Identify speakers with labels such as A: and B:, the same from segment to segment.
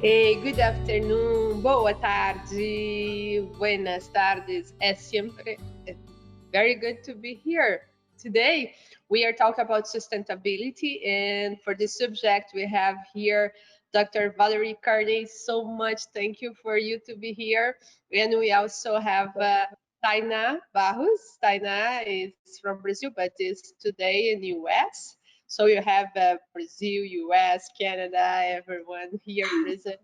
A: Good afternoon, boa tarde, buenas tardes. É sempre very good to be here. Today, we are talking about sustainability, and for this subject, we have here Dr. Valérie Carney. So much thank you for you to be here. And we also have Taina Barros. Taina is from Brazil, but is today in US. So you have Brazil, US, Canada, everyone here present.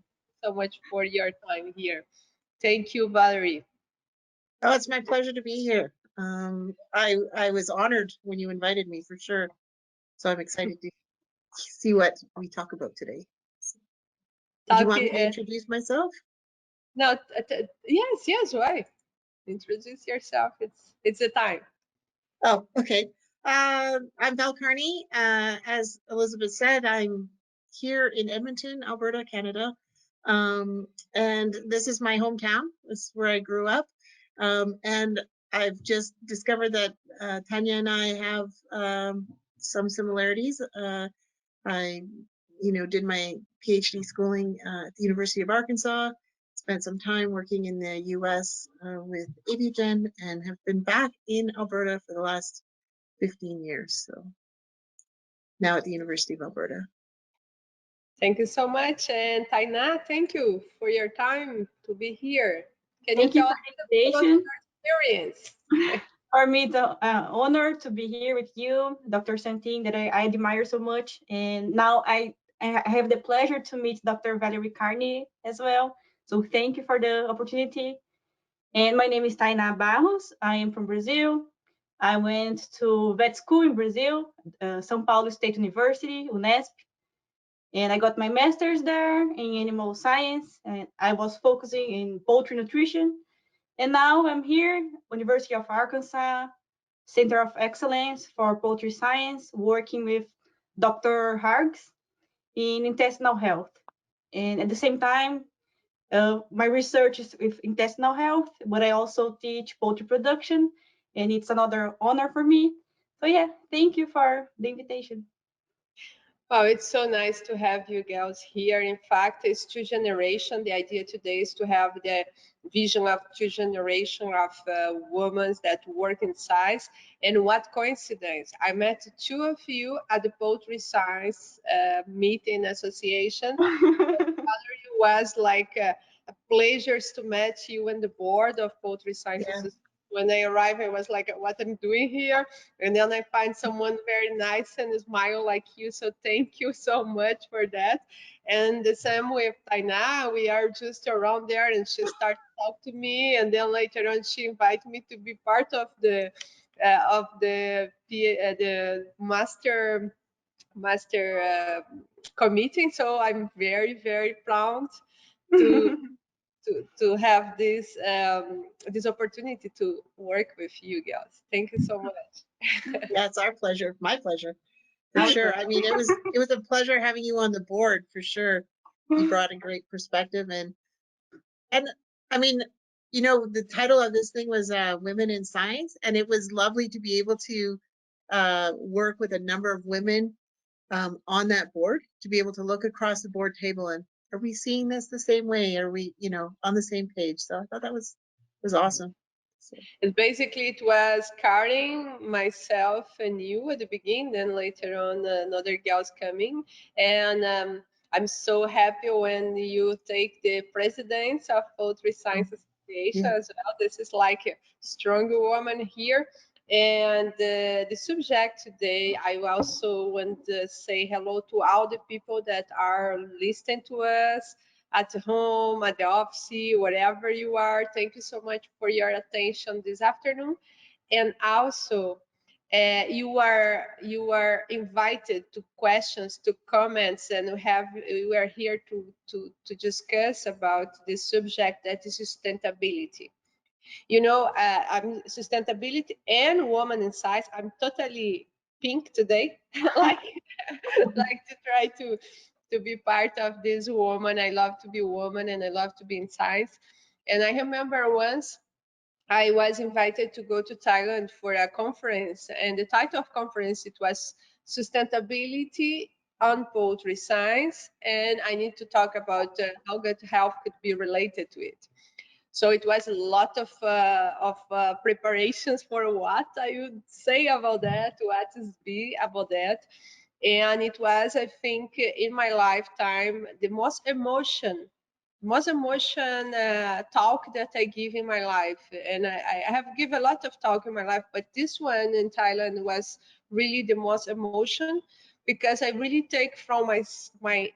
A: So much for your time here. Thank you, Valerie.
B: Oh, it's my pleasure to be here. I was honored when you invited me for sure. So I'm excited to see what we talk about today. Did you want me to introduce myself?
A: No, yes, why? Introduce yourself. It's the time.
B: Oh, okay. I'm Val Carney. As Elizabeth said, I'm here in Edmonton, Alberta, Canada. And this is my hometown. This is where I grew up. And I've just discovered that Tanya and I have some similarities. I, did my PhD schooling at the University of Arkansas, spent some time working in the US with Aviagen, and have been back in Alberta for the last 15 years. So now at the University of Alberta.
A: Thank you so much. And Taina, thank you for your time to be here. Can
C: Thank
A: you
C: you
A: tell
C: for
A: us
C: the
A: about
C: invitation.
A: your experience?
C: For me, the honor to be here with you, Dr.Santin, that I admire so much. And now I have the pleasure to meet Dr. Valérie Carney as well. So thank you for the opportunity. And my name is Taina Barros. I am from Brazil. I went to vet school in Brazil, São Paulo State University, Unesp. And I got my master's there in animal science. And I was focusing in poultry nutrition. And now I'm here, University of Arkansas, Center of Excellence for Poultry Science, working with Dr. Hargs in intestinal health. And at the same time, my research is with intestinal health, but I also teach poultry production, and it's another honor for me. So yeah, thank you for the invitation.
A: Wow, it's so nice to have you girls here. In fact, it's two generation. The idea today is to have the vision of two generation of women that work in science. And what coincidence! I met two of you at the Poultry Science Meeting Association. It was like a pleasure to meet you and the board of Poultry Science Association. When I arrived, I was like, what I'm doing here? And then I find someone very nice and smile like you. So thank you so much for that. And the same with Taina, we are just around there and she started to talk to me. And then later on, she invited me to be part of the master committee. So I'm very proud to to have this opportunity to work with you girls. Thank you so much.
B: Yeah, it's our pleasure. My pleasure. For sure. I mean, it was a pleasure having you on the board for sure. You brought a great perspective and I mean, the title of this thing was Women in Science, and it was lovely to be able to work with a number of women on that board, to be able to look across the board table and are we seeing this the same way? Are we, on the same page? So I thought that was awesome. So.
A: And basically, it was Karen, myself, and you at the beginning. Then later on, another girls coming, and I'm so happy when you take the presidents of Poultry Science Association as well. This is like a strong woman here. And the subject today, I also want to say hello to all the people that are listening to us at home, at the office, wherever you are. Thank you so much for your attention this afternoon. And also, you are invited to questions, to comments, and we are here to discuss about this subject that is sustainability. I'm sustainability and woman in science. I'm totally pink today, like to try to be part of this woman. I love to be a woman and I love to be in science. And I remember once I was invited to go to Thailand for a conference, and the title of conference it was sustainability on poultry science, and I need to talk about how gut health could be related to it. So it was a lot of preparations for what I would say about that, what is be about that. And it was, I think, in my lifetime, the most emotion talk that I give in my life. And I have given a lot of talk in my life, but this one in Thailand was really the most emotion, because I really take from my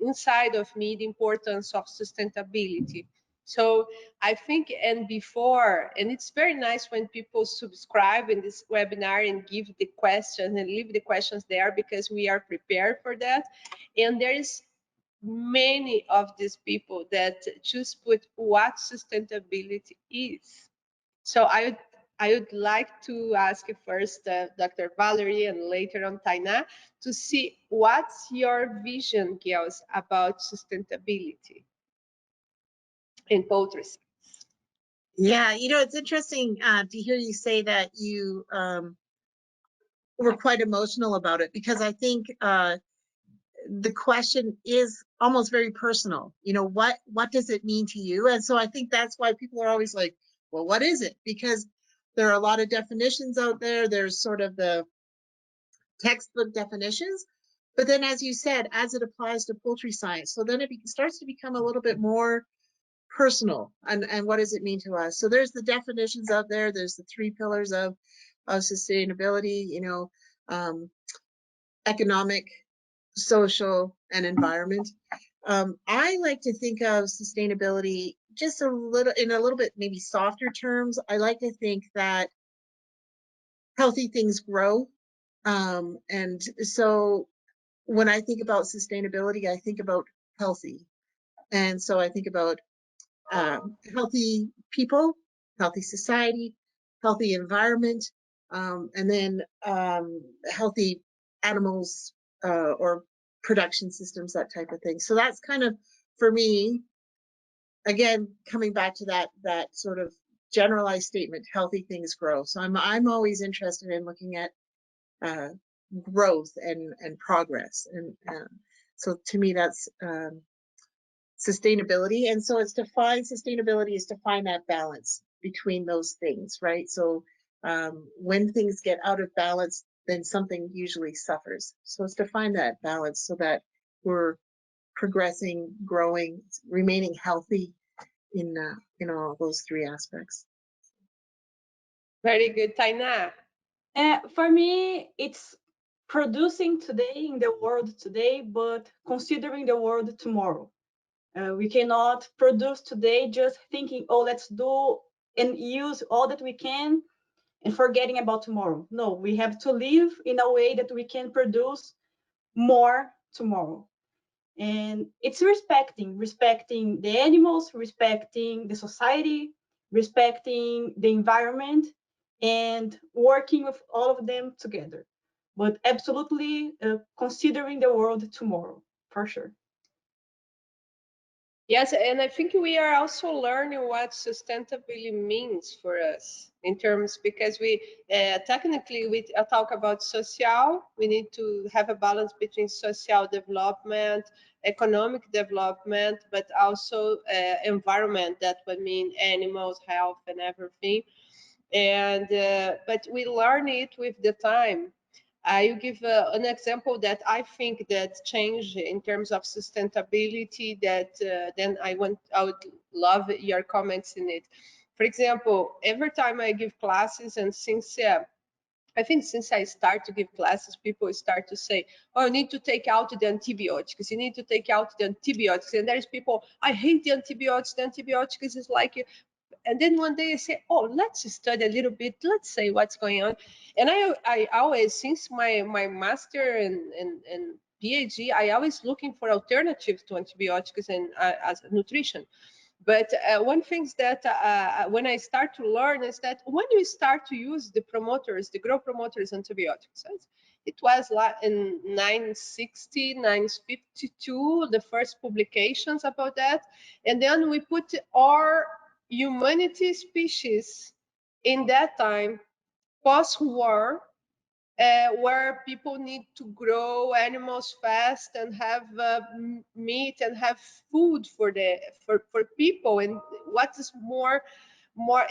A: inside of me the importance of sustainability. So I think, and before, and it's very nice when people subscribe in this webinar and give the questions and leave the questions there, because we are prepared for that. And there is many of these people that just put what sustainability is. So I would like to ask you first, Dr. Valerie, and later on Taina, to see what's your vision, girls, about sustainability in poultry.
B: Yeah, it's interesting to hear you say that you were quite emotional about it, because I think the question is almost very personal. What does it mean to you? And so I think that's why people are always like, well, what is it? Because there are a lot of definitions out there. There's sort of the textbook definitions, but then, as you said, as it applies to poultry science, so then it starts to become a little bit more personal, and what does it mean to us? So there's the definitions out there. There's the 3 pillars of sustainability, economic, social, and environment. I like to think of sustainability just in a little bit maybe softer terms. I like to think that healthy things grow. And so when I think about sustainability, I think about healthy. And so I think about healthy people, healthy society, healthy environment, and then healthy animals or production systems, that type of thing. So that's kind of, for me, again, coming back to that sort of generalized statement, healthy things grow. So I'm always interested in looking at growth and progress, and so to me that's sustainability. And so it's to find sustainability is to find that balance between those things, right? So when things get out of balance, then something usually suffers. So it's to find that balance so that we're progressing, growing, remaining healthy in all those 3 aspects.
A: Very good, Taina.
C: For me, it's producing today in the world today, but considering the world tomorrow. We cannot produce today just thinking, oh, let's do and use all that we can and forgetting about tomorrow. No, we have to live in a way that we can produce more tomorrow. And it's respecting the animals, respecting the society, respecting the environment, and working with all of them together. But absolutely considering the world tomorrow, for sure.
A: Yes, and I think we are also learning what sustainability means for us in terms, because we technically we talk about social. We need to have a balance between social development, economic development, but also environment. That would mean animals, health, and everything. And but we learn it with the time. I will give an example that I think that changed in terms of sustainability. That then I would love your comments in it. For example, every time I give classes, and since I think since I start to give classes, people start to say, "Oh, you need to take out the antibiotics. You need to take out the antibiotics." And there's people, "I hate the antibiotics. The antibiotics is like," and then one day I say, "Oh, let's study a little bit. Let's say what's going on." And I always, since my master and PhD, I always looking for alternatives to antibiotics and as nutrition. But one thing that when I start to learn is that when you start to use the promoters, the growth promoters antibiotics, it was in 960, 952, the first publications about that. And then we put our humanity species in that time, post-war, where people need to grow animals fast and have meat and have food for for people. And what is more,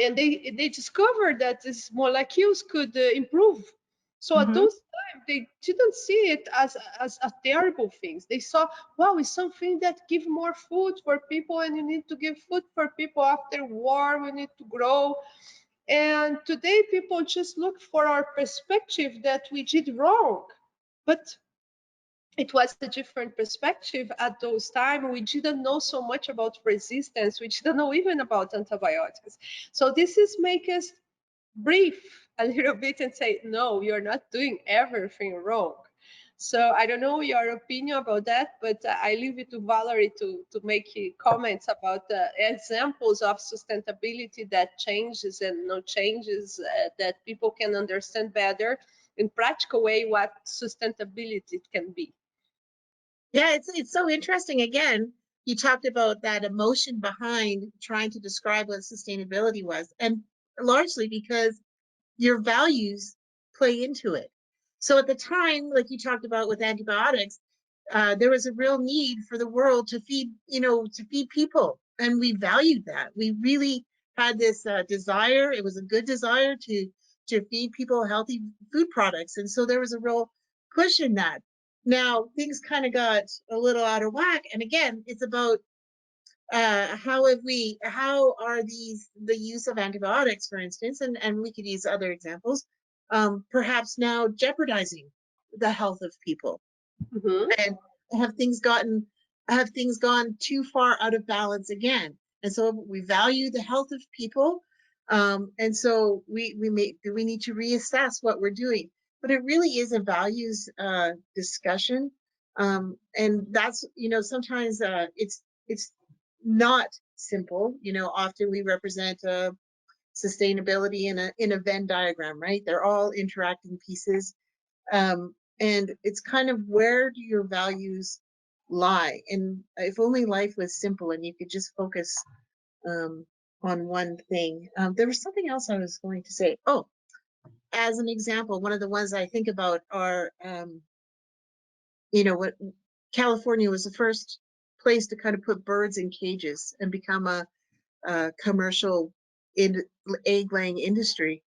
A: and they discovered that these molecules could improve. So at
C: Mhm.
A: those times, they didn't see it as a terrible thing. They saw, wow, it's something that give more food for people, and you need to give food for people after war. We need to grow. And today, people just look for our perspective that we did wrong. But it was a different perspective at those times. We didn't know so much about resistance. We didn't know even about antibiotics. So this is make us brief a little bit and say, no, you're not doing everything wrong. So I don't know your opinion about that, but I leave it to Valerie to make comments about the examples of sustainability that changes and no changes that people can understand better in practical way what sustainability can be.
B: Yeah, it's so interesting. Again, you talked about that emotion behind trying to describe what sustainability was, and largely because your values play into it. So at the time, like you talked about with antibiotics, there was a real need for the world to feed, to feed people, and we valued that. We really had this desire. It was a good desire to feed people healthy food products, and so there was a real push in that. Now things kind of got a little out of whack, and again, it's about how are the use of antibiotics, for instance, and we could use other examples, perhaps now jeopardizing the health of people,
A: Mm-hmm.
B: and have things gotten have things gone too far out of balance again. And so we value the health of people, and so we need to reassess what we're doing. But it really is a values discussion, and that's, sometimes it's not simple. Often we represent sustainability in a Venn diagram, right? They're all interacting pieces, and it's kind of, where do your values lie? And if only life was simple and you could just focus um, on one thing. There was something else I was going to say. Oh, as an example, one of the ones I think about are, what California was the first place to kind of put birds in cages and become a commercial egg laying industry.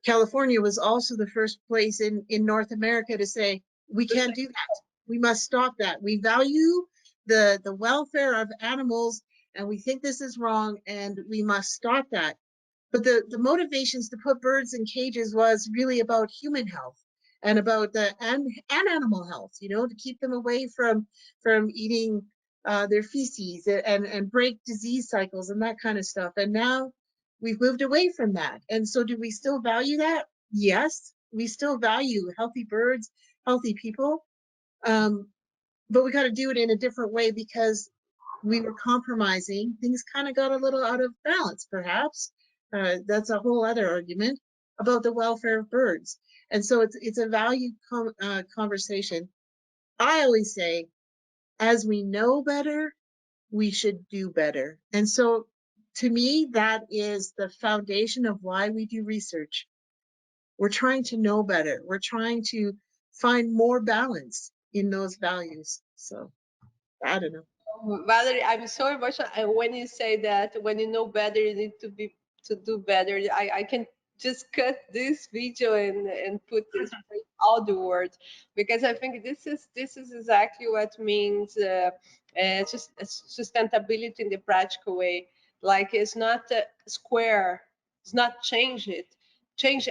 B: California was also the first place in North America to say, we can't do that. We must stop that. We value the welfare of animals, and we think this is wrong, and we must stop that. But the motivations to put birds in cages was really about human health and about and animal health, to keep them away from eating their feces and break disease cycles and that kind of stuff. And now we've moved away from that. And so do we still value that? Yes, we still value healthy birds, healthy people. But we got to do it in a different way, because we were compromising. Things kind of got a little out of balance, perhaps. That's a whole other argument about the welfare of birds. And so it's a value conversation. I always say, as we know better, we should do better. And so to me, that is the foundation of why we do research. We're trying to know better. We're trying to find more balance in those values. So I don't know.
A: Valerie, I'm so emotional. And when you say that, when you know better, you need to do better. I can just cut this video and put this all the words, because I think this is exactly what means just sustainability in the practical way. Like, it's not square. It's not change it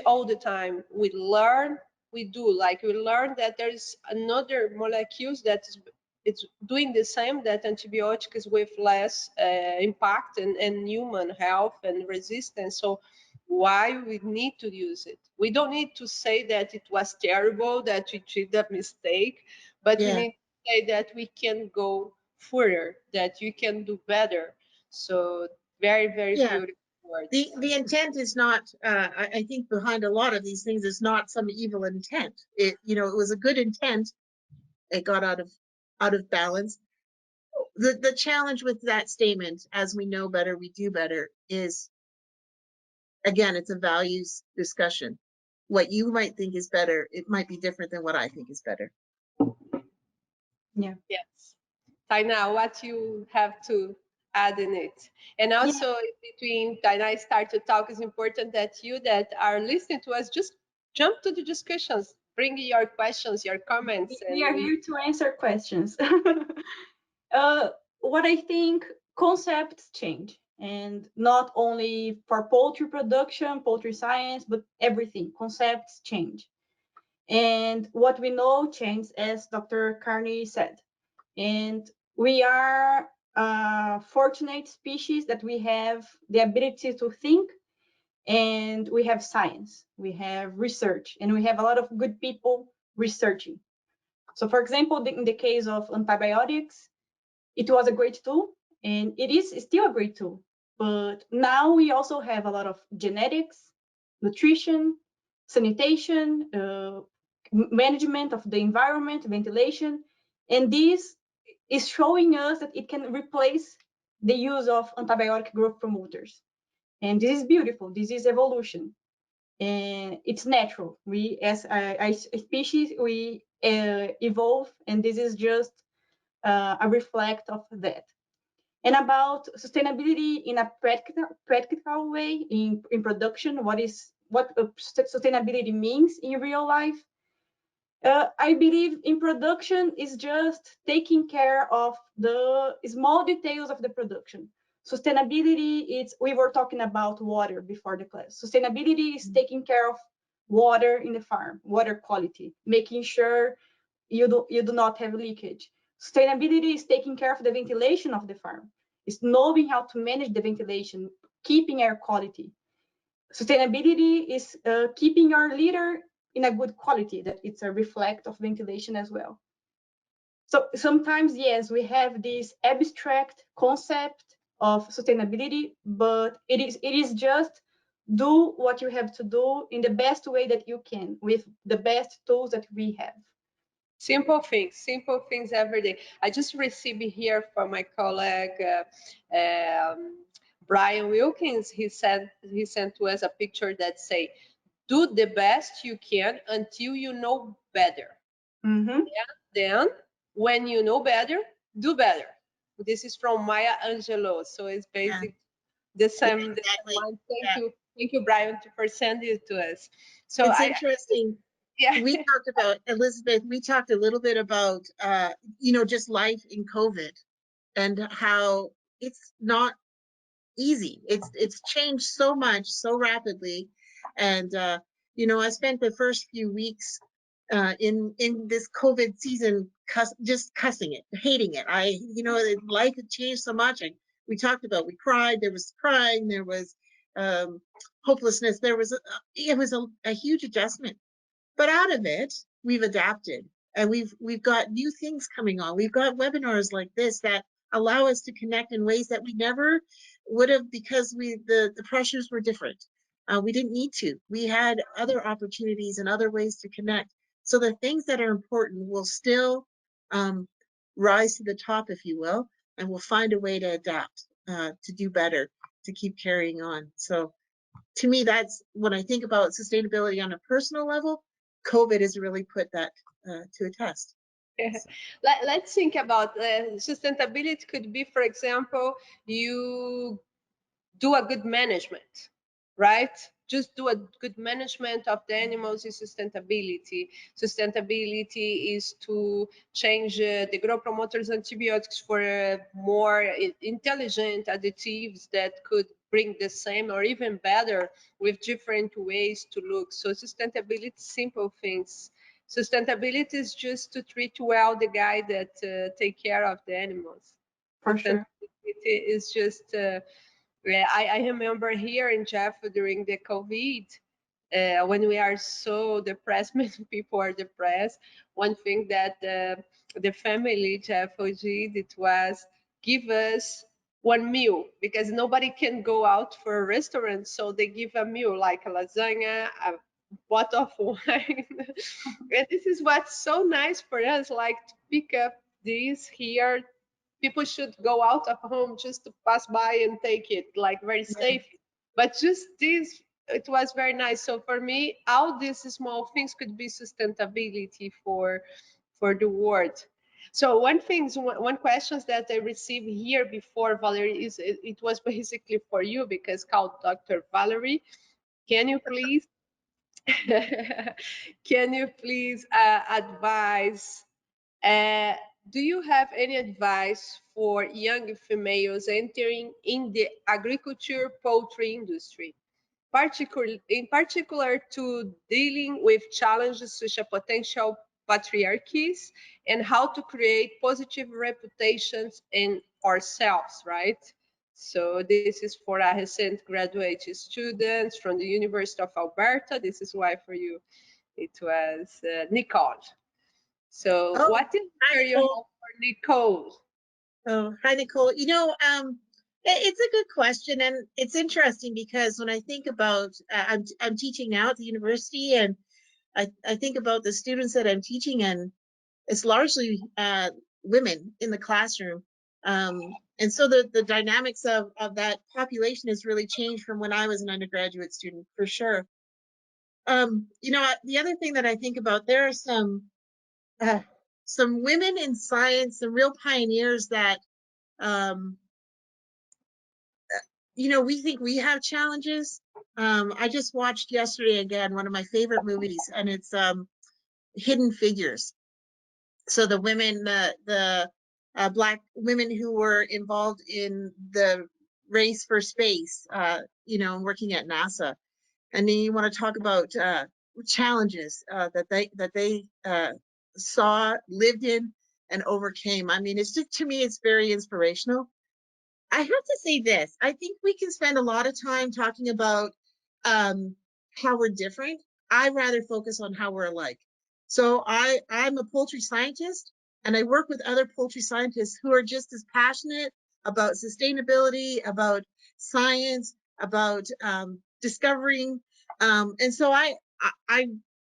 A: all the time. We learn, we do. Like, we learn that there's another molecules that is it's doing the same that antibiotics with less impact and human health and resistance. So why we need to use it? We don't need to say that it was terrible, that we did a mistake, but we
B: Yeah.
A: need to say that we can go further, that you can do better. So very, very
B: Yeah.
A: beautiful
B: The
A: words.
B: the intent is not, I think behind a lot of these things is not some evil intent. It was a good intent. It got out of balance. The challenge with that statement, as we know better, we do better, is, again, it's a values discussion. what you might think is better, it might be different than what I think is better.
C: Yeah.
A: Yes. Taina, what you have to add in it? And
C: Yeah.
A: also, between Taina and start to talk, it's important that you that are listening to us just jump to the discussions, bring your questions, your comments,
C: We
A: and
C: are
A: we
C: here to answer questions. What I think, concepts change, and not only for poultry production, poultry science, but everything. Concepts change. And what we know changes, as Dr. Carney said. And we are a fortunate species that we have the ability to think, and we have science, we have research, and we have a lot of good people researching. So, for example, in the case of antibiotics, it was a great tool, and it is still a great tool. But now we also have a lot of genetics, nutrition, sanitation, management of the environment, ventilation, and this is showing us that it can replace the use of antibiotic growth promoters. And this is beautiful. This is evolution, and it's natural. We, as a species, we evolve, and this is just a reflect of that. And about sustainability in a practical way in production, what sustainability means in real life. I believe in production is just taking care of the small details of the production. Sustainability, it's, we were talking about water before the class. Sustainability is taking care of water in the farm, water quality, making sure you do not have leakage. Sustainability is taking care of the ventilation of the farm. It's knowing how to manage the ventilation, keeping air quality. Sustainability is keeping our litter in a good quality, that it's a reflect of ventilation as well. So sometimes, yes, we have this abstract concept of sustainability, but it is just do what you have to do in the best way that you can with the best tools that we have.
A: simple things every day. I just received here from my colleague Brian Wilkins. He sent to us a picture that say, "Do the best you can until you know better.
C: Mm-hmm.
A: Then, when you know better, do better." This is from Maya Angelou. So it's
B: Yeah,
A: basic the same
B: exactly.
A: line.
B: Yeah.
A: Thank you, Brian, for sending it to us. So
B: It's interesting.
A: yeah.
B: We talked about, Elizabeth, we talked a little bit about, just life in COVID and how it's not easy. It's changed so much so rapidly, and I spent the first few weeks in this COVID season just cussing it, hating it. Life had changed so much. And we talked about, we cried. There was crying. There was um, hopelessness. It was a huge adjustment, but out of it, we've adapted, and we've got new things coming on. We've got webinars like this that allow us to connect in ways that we never would have, because the pressures were different. We didn't need to. We had other opportunities and other ways to connect. So the things that are important will still um, rise to the top, if you will, and we'll find a way to adapt, to do better, to keep carrying on. So to me, that's when I think about sustainability on a personal level, COVID has really put that to a test.
A: Let's think about sustainability. Could be, for example, you do a good management, right? Just do a good management of the animals is sustainability. Sustainability is to change the growth promoters antibiotics for more intelligent additives that could bring the same or even better with different ways to look. So sustainability, simple things. Sustainability is just to treat well the guy that take care of the animals.
C: For
A: Sustainability
C: sure.
A: is just yeah, I remember here in Jeff during the COVID, when we are so depressed, many people are depressed. One thing that the family Jeff did, it was give us one meal because nobody can go out for a restaurant, so they give a meal like a lasagna, a bottle of wine, and this is what's so nice for us, like to pick up this here. People should go out of home just to pass by and take it, like very
B: Yeah.
A: safe. But just this it was very nice. So for me, all these small things could be sustainability for the world. So one questions that I received here before, Valerie, is it was basically for you because called Dr. Valerie. Can you please can you please advise? Uh, do you have any advice for young females entering in the agriculture poultry industry? In particular to dealing with challenges such as potential patriarchies and how to create positive reputations in ourselves, right? So this is for a recent graduate students from the University of Alberta. This is why for you it was Nicole. So
B: Oh,
A: what is
B: hi,
A: your
B: Nicole.
A: help for Nicole?
B: Oh, hi, Nicole. It's a good question, and it's interesting because when I think about, I'm teaching now at the university, and I think about the students that I'm teaching, and it's largely women in the classroom. And so the dynamics of that population has really changed from when I was an undergraduate student, for sure. The other thing that I think about, there are uh, some women in science, some real pioneers that, um, we think we have challenges. I just watched yesterday again one of my favorite movies, and it's Hidden Figures. So the women, the Black women who were involved in the race for space, working at NASA. And then you want to talk about challenges that they saw, lived in, and overcame. I mean, it's just, to me, it's very inspirational. I have to say this. I think we can spend a lot of time talking about how we're different. I rather focus on how we're alike. So I'm a poultry scientist, and I work with other poultry scientists who are just as passionate about sustainability, about science, about discovering. And so I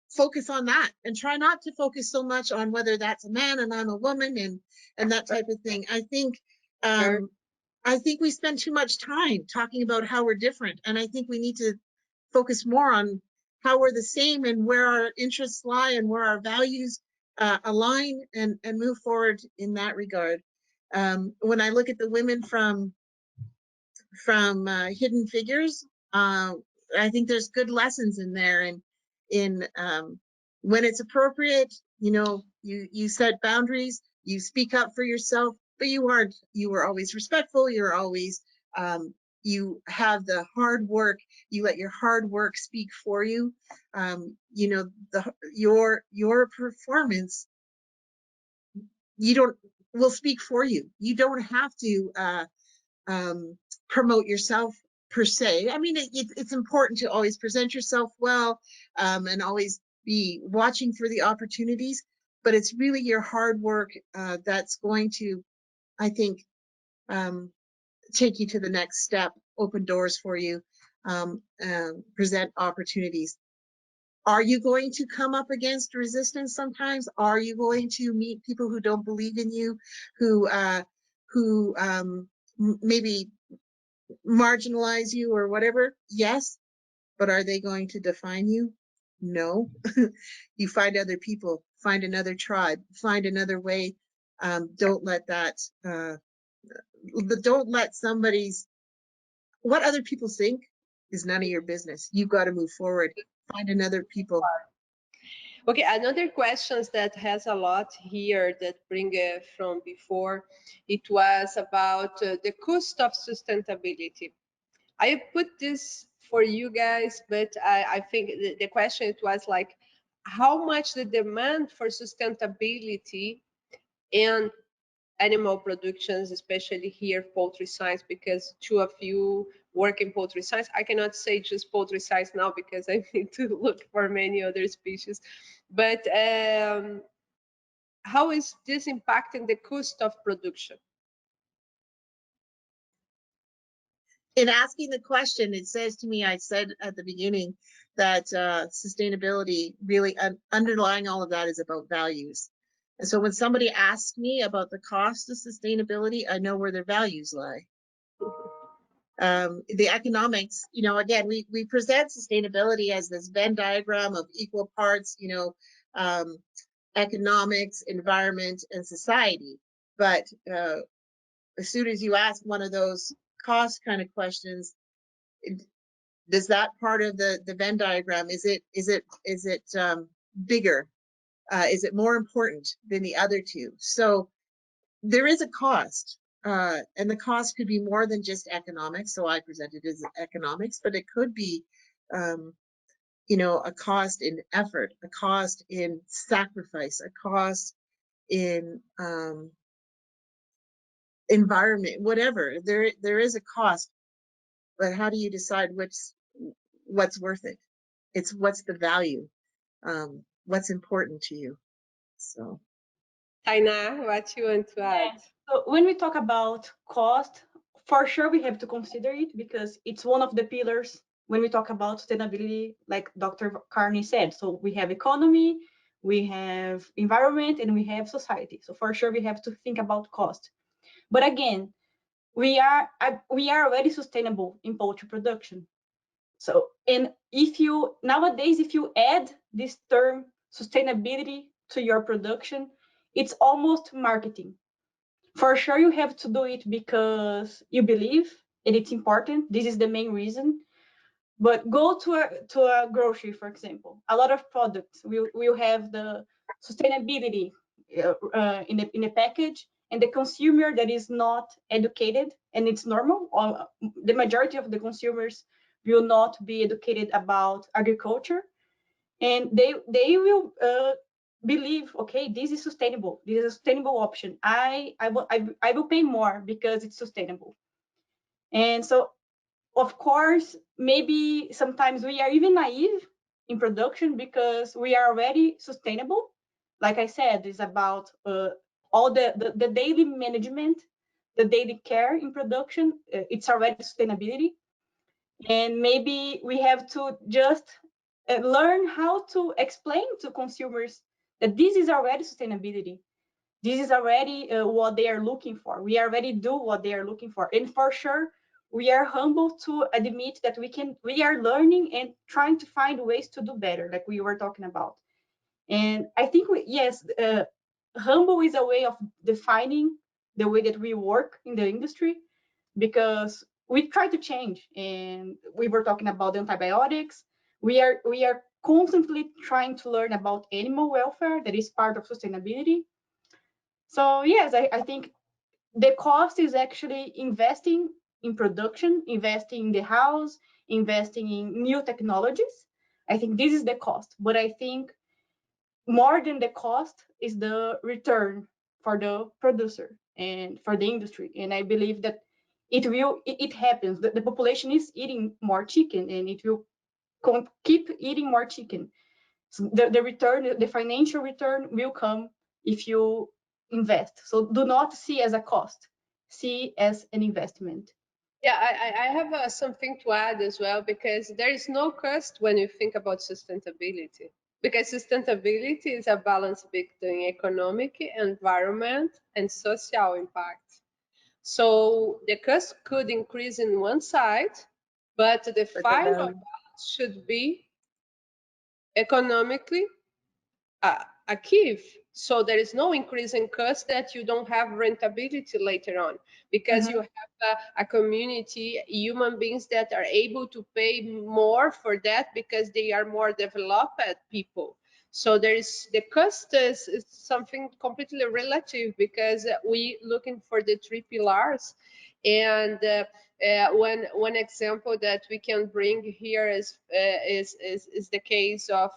B: focus on that and try not to focus so much on whether that's a man and I'm a woman and that type of thing.
A: Sure.
B: Um, I think we spend too much time talking about how we're different, and I think we need to focus more on how we're the same and where our interests lie and where our values align, and move forward in that regard. When I look at the women from Hidden Figures, I think there's good lessons in there, and in when it's appropriate, you set boundaries, you speak up for yourself, but you were always respectful. You're always you have the hard work. You let your hard work speak for you. Your performance, you don't will speak for you. You don't have to um, promote yourself per se. I mean, it's important to always present yourself well, and always be watching for the opportunities, but it's really your hard work that's going to, I think, um, take you to the next step, open doors for you, present opportunities. Are you going to come up against resistance sometimes? Are you going to meet people who don't believe in you, who maybe marginalize you or whatever? Yes, but are they going to define you? No. You find other people, find another tribe, find another way. Don't let that, don't let somebody's, what other people think is none of your business. You've got to move forward, find another people.
A: Okay, another questions that has a lot here that bring from before, it was about the cost of sustainability. I put this for you guys, but I think the question it was like, how much the demand for sustainability and animal productions, especially here poultry science, because two of you work in poultry science. I cannot say just poultry science now because I need to look for many other species. But how is this impacting the cost of production?
B: In asking the question, it says to me, I said at the beginning that sustainability, really underlying all of that, is about values. And so when somebody asks me about the cost of sustainability, I know where their values lie. The economics, again, we present sustainability as this Venn diagram of equal parts, economics, environment, and society. But as soon as you ask one of those cost kind of questions, does that part of the Venn diagram, is it bigger? Is it more important than the other two? So there is a cost, and the cost could be more than just economics. So I present it as economics, but it could be, a cost in effort, a cost in sacrifice, a cost in environment, whatever. There is a cost, but how do you decide what's worth it? It's what's the value, what's important to you. So.
A: Taina, what you want to add?
C: Yeah. So when we talk about cost, for sure we have to consider it because it's one of the pillars when we talk about sustainability, like Dr. Carney said. So we have economy, we have environment, and we have society. So for sure we have to think about cost. But again, we are already sustainable in poultry production. So, and if you add this term sustainability to your production, it's almost marketing. For sure, you have to do it because you believe and it's important. This is the main reason. But go to a grocery, for example. A lot of products will have the sustainability in a package, and the consumer that is not educated, and it's normal. The majority of the consumers will not be educated about agriculture, and they will believe, okay, this is sustainable. This is a sustainable option. I will pay more because it's sustainable. And so of course, maybe sometimes we are even naive in production because we are already sustainable. Like I said, it's about all the daily management, the daily care in production. It's already sustainability. And maybe we have to just learn how to explain to consumers that this is already sustainability. This is already what they are looking for. We already do what they are looking for. And for sure, we are humble to admit that we are learning and trying to find ways to do better, like we were talking about. And I think, yes, humble is a way of defining the way that we work in the industry, because we try to change. And we were talking about antibiotics. We are constantly trying to learn about animal welfare, that is part of sustainability. So yes, I think the cost is actually investing in production, investing in the house, investing in new technologies. I think this is the cost. But I think more than the cost is the return for the producer and for the industry. And I believe that it happens. The population is eating more chicken, and it will keep eating more chicken. So the return, the financial return will come if you invest. So do not see as a cost, see as an investment.
A: Yeah, I have something to add as well, because there is no cost when you think about sustainability. Because sustainability is a balance between economic, environment, and social impact. So the cost could increase in one side, but the final balance should be economically achieve. So there is no increase in cost that you don't have rentability later on, because you have a community, human beings that are able to pay more for that because they are more developed people. So there is the cost is something completely relative, because we looking for the three pillars. And one example that we can bring here is the case of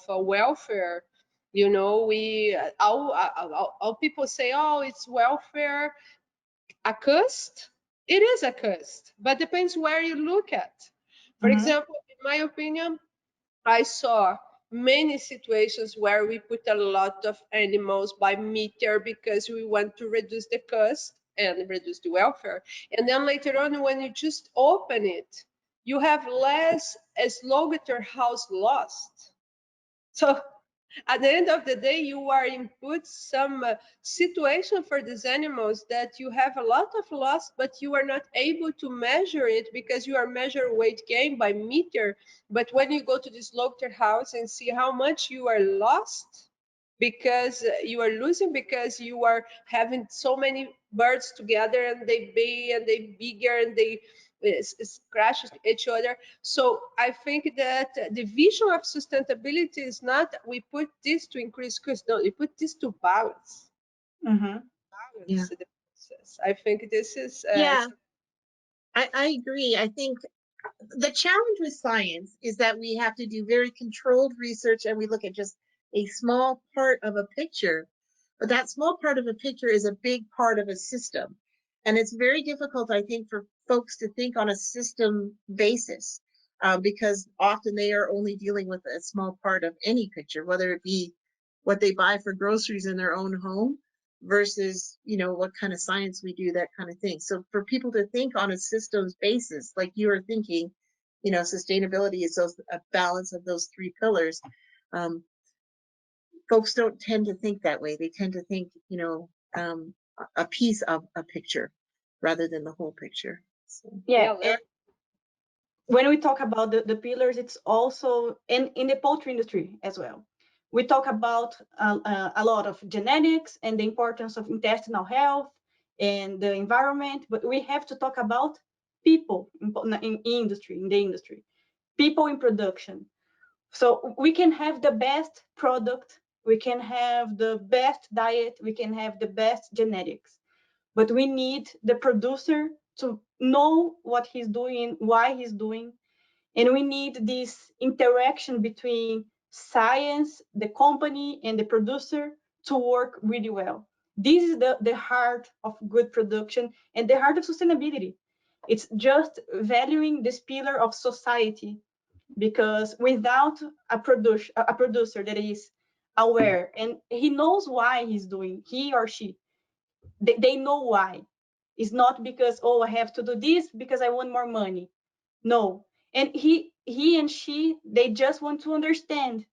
A: welfare. You know, all people say, oh, it's welfare a cost. It is a cost, but depends where you look at. For example, in my opinion, I saw many situations where we put a lot of animals by meter because we want to reduce the cost and reduce the welfare. And then later on, when you just open it, you have less slaughterhouse lost. So At the end of the day, you are input some situation for these animals that you have a lot of loss, but you are not able to measure it because you are measure weight gain by meter. But when you go to the slaughterhouse and see how much you are lost, because you are losing because you are having so many birds together and they bay and they bigger and they scratch each other. So I think that the vision of sustainability is not we put this to increase cost, no, we put this to balance,
C: Mm-hmm.
B: Yeah.
A: the process. I think this is
B: Yeah, I agree. I think the challenge with science is that we have to do very controlled research and we look at just a small part of a picture. But that small part of a picture is a big part of a system. And it's very difficult, I think, for folks to think on a system basis because often they are only dealing with a small part of any picture, whether it be what they buy for groceries in their own home versus what kind of science we do, that kind of thing. So for people to think on a systems basis like you are thinking, sustainability is a balance of those three pillars. um, Folks don't tend to think that way. They tend to think a piece of a picture rather than the whole picture. So
C: Yeah,
A: yeah,
C: and when we talk about the pillars, it's also in the poultry industry as well. We talk about a lot of genetics and the importance of intestinal health and the environment, but we have to talk about people in industry, in the industry, people in production. So we can have the best product, we can have the best diet, we can have the best genetics, but we need the producer to know what he's doing, why he's doing, and we need this interaction between science, the company, and the producer to work really well. This is the heart of good production and the heart of sustainability. It's just valuing this pillar of society, because without a producer that is aware and he knows why he's doing, he or she, they know why. It's not because, oh, I have to do this because I want more money. No. And he and she, they just want to understand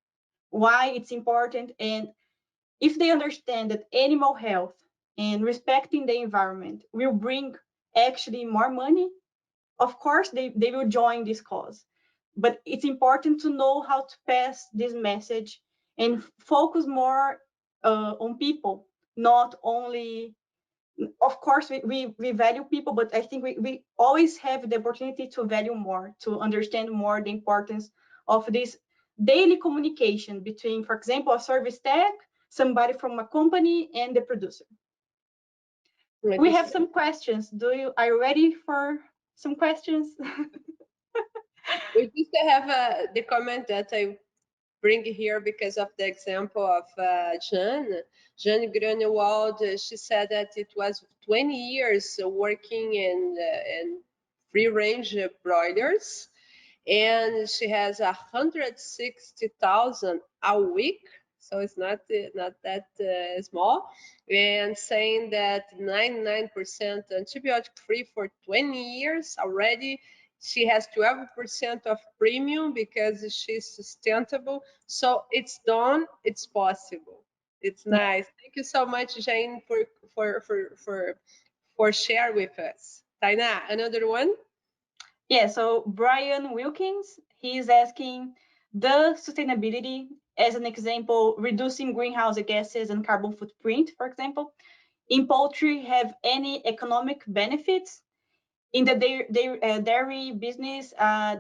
C: why it's important. And if they understand that animal health and respecting the environment will bring actually more money, of course they will join this cause. But it's important to know how to pass this message and focus more on people, not only, of course we value people, but I think we always have the opportunity to value more, to understand more the importance of this daily communication between, for example, a service tech, somebody from a company, and the producer. We
A: this
C: have
A: is
C: some questions. Are you ready for some questions?
A: we just have the comment that I bring here because of the example of Jeanne Grunewald. She said that it was 20 years working in free range broilers, and she has 160,000 a week, so it's not that small, and saying that 99% antibiotic free for 20 years already. She has 12% of premium because she's sustainable. So it's done, it's possible. It's
C: Yeah.
A: nice. Thank you so much, Jane, for share with us. Taina, another one?
C: Yeah, so Brian Wilkins, he's asking, the sustainability, as an example, reducing greenhouse gases and carbon footprint, for example, in poultry have any economic benefits? In the dairy business,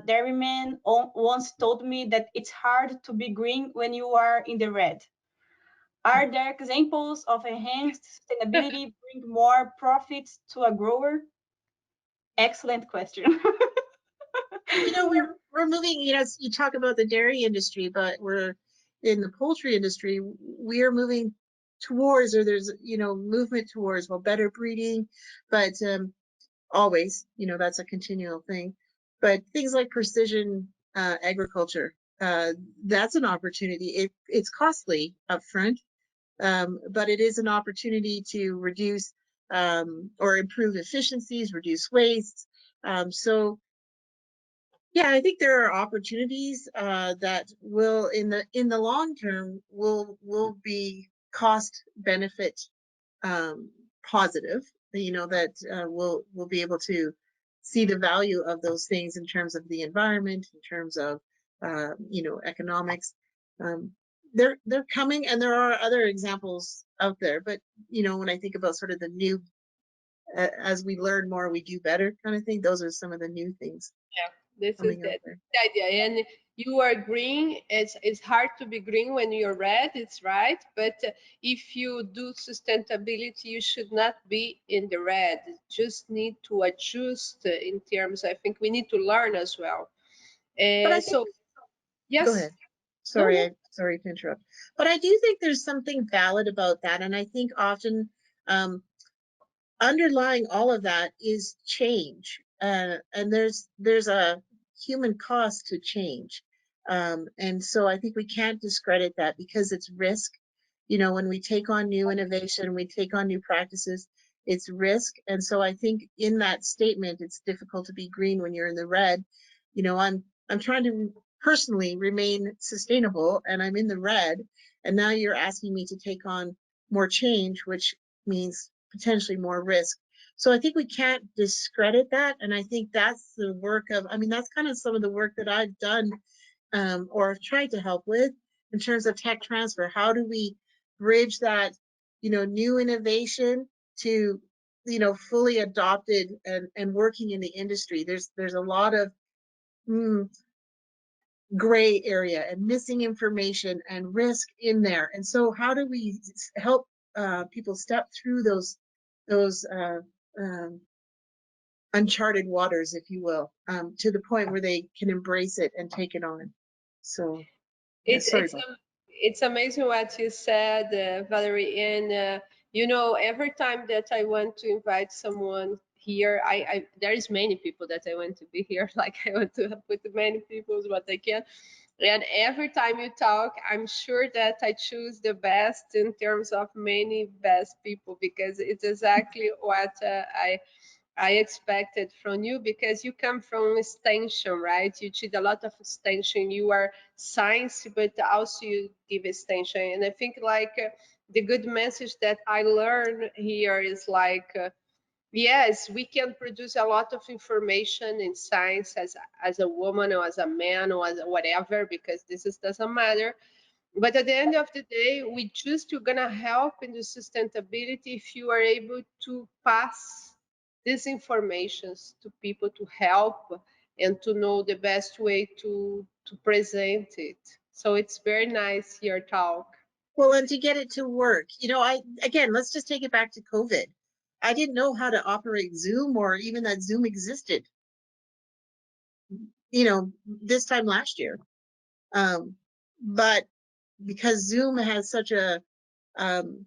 C: dairyman once told me that it's hard to be green when you are in the red. Are there examples of enhanced sustainability bring more profits to a grower? Excellent question.
B: we're moving. You talk about the dairy industry, but we're in the poultry industry. We are moving towards, or there's movement towards, well, better breeding, but always, that's a continual thing. But things like precision agriculture, that's an opportunity. It's costly upfront, but it is an opportunity to reduce or improve efficiencies, reduce waste. So Yeah, I think there are opportunities that will, in the long term, will be cost benefit positive. You know that we'll be able to see the value of those things in terms of the environment, in terms of economics. Um, they're coming, and there are other examples out there. But when I think about sort of the new, as we learn more, we do better kind of thing. Those are some of the new things
A: Yeah, this is
B: coming out
A: the
B: there.
A: idea. And you are green. It's hard to be green when you're red. It's right. But if you do sustainability, you should not be in the red. You just need to adjust in terms. I think we need to learn as well.
B: But I think,
A: So
B: go
A: yes,
B: ahead.
A: no,
B: Sorry,
A: no.
B: sorry to interrupt. But I do think there's something valid about that, and I think often um, underlying all of that is change, and there's a human cost to change, and so I think we can't discredit that because it's risk. When we take on new innovation, we take on new practices, it's risk. And so I think in that statement, it's difficult to be green when you're in the red. I'm trying to personally remain sustainable, and I'm in the red, and now you're asking me to take on more change, which means potentially more risk. So I think we can't discredit that. And I think that's the work of, I mean, that's kind of some of the work that I've done, or tried to help with in terms of tech transfer. How do we bridge that, new innovation to, fully adopted and working in the industry? There's a lot of gray area and missing information and risk in there. And so how do we help people step through those uncharted waters, if you will, to the point where they can embrace it and take it on? So, yeah,
A: It's
B: sorry
A: it's
B: about
A: um, it's amazing what you said, Valerie. And every time that I want to invite someone here, I there is many people that I want to be here. Like I want to put many people what I can. And every time you talk, I'm sure that I choose the best in terms of many best people because it's exactly what I expected from you because you come from extension, right? You did a lot of extension. You are science, but also you give extension. And I think like the good message that I learned here is like, yes, we can produce a lot of information in science as a woman or as a man or as whatever, because doesn't matter. But at the end of the day, we just you're gonna help in the sustainability if you are able to pass these informations to people to help and to know the best way to present it. So it's very nice your talk.
B: Well, and to get it to work, let's just take it back to COVID. I didn't know how to operate Zoom or even that Zoom existed, this time last year. Um, but because Zoom has such a um,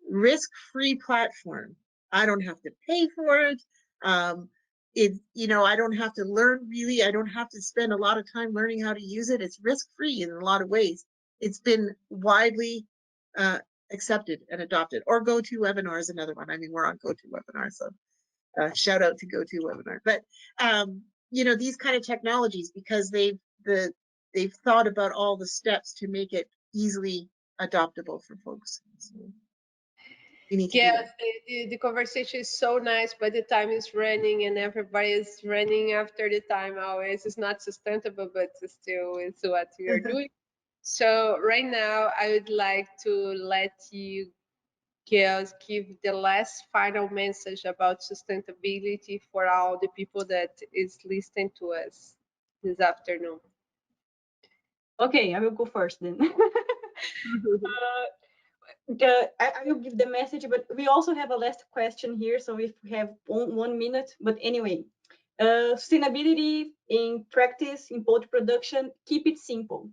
B: risk-free platform, I don't have to pay for it. I don't have to learn really. I don't have to spend a lot of time learning how to use it. It's risk-free in a lot of ways. It's been widely uh, accepted and adopted. Or GoToWebinar is another one. I mean, we're on GoToWebinar, so shout out to GoToWebinar. But these kind of technologies, because they've thought about all the steps to make it easily adoptable for folks. So we need to do
A: Yes,
B: that.
A: the conversation is so nice, but the time is running and everybody is running after the time always. It's not sustainable, but still it's what we are doing. So right now, I would like to let you girls give the last final message about sustainability for all the people that is listening to us this afternoon.
C: Okay, I will go first then. I will give the message, but we also have a last question here. So if we have 1 minute, but anyway, sustainability in practice in poultry production, keep it simple.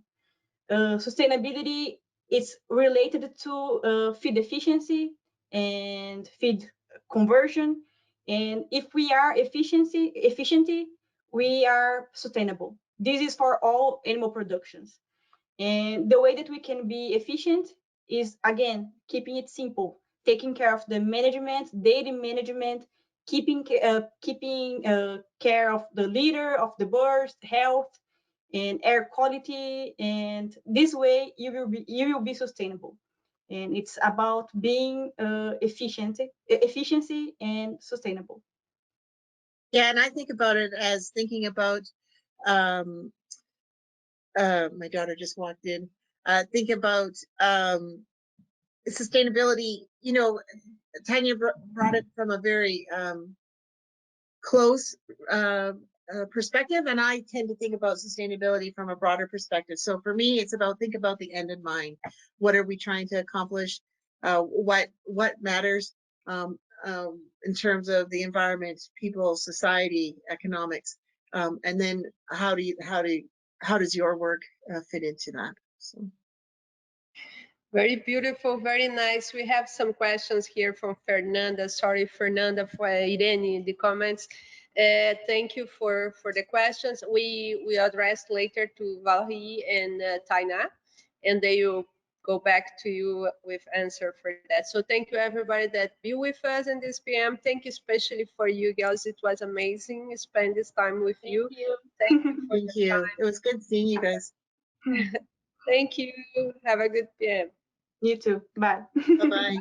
C: Sustainability is related to feed efficiency and feed conversion. And if we are efficient, we are sustainable. This is for all animal productions. And the way that we can be efficient is, again, keeping it simple, taking care of the management, daily management, keeping care of the litter, of the birds, health, and air quality. And this way, you will be sustainable. And it's about being efficiency and sustainable.
B: Yeah, and I think about it as thinking about um, my daughter just walked in. Think about sustainability. You know, Tanya brought it from a very close perspective, and I tend to think about sustainability from a broader perspective. So for me, it's about think about the end in mind. What are we trying to accomplish? What matters in terms of the environment, people, society, economics, and then how does your work fit into that? So.
A: Very beautiful, very nice. We have some questions here from Fernanda. Sorry, Fernanda, for Irene in the comments. Thank you for the questions. We addressed later to Valérie and Taina, and they will go back to you with answer for that. So thank you everybody that be with us in this PM. Thank you especially for you girls. It was amazing spend this time with you. Thank you for
B: Thank you. It was good seeing you guys.
A: Thank you. Have a good PM.
C: You too. Bye.
B: Bye bye.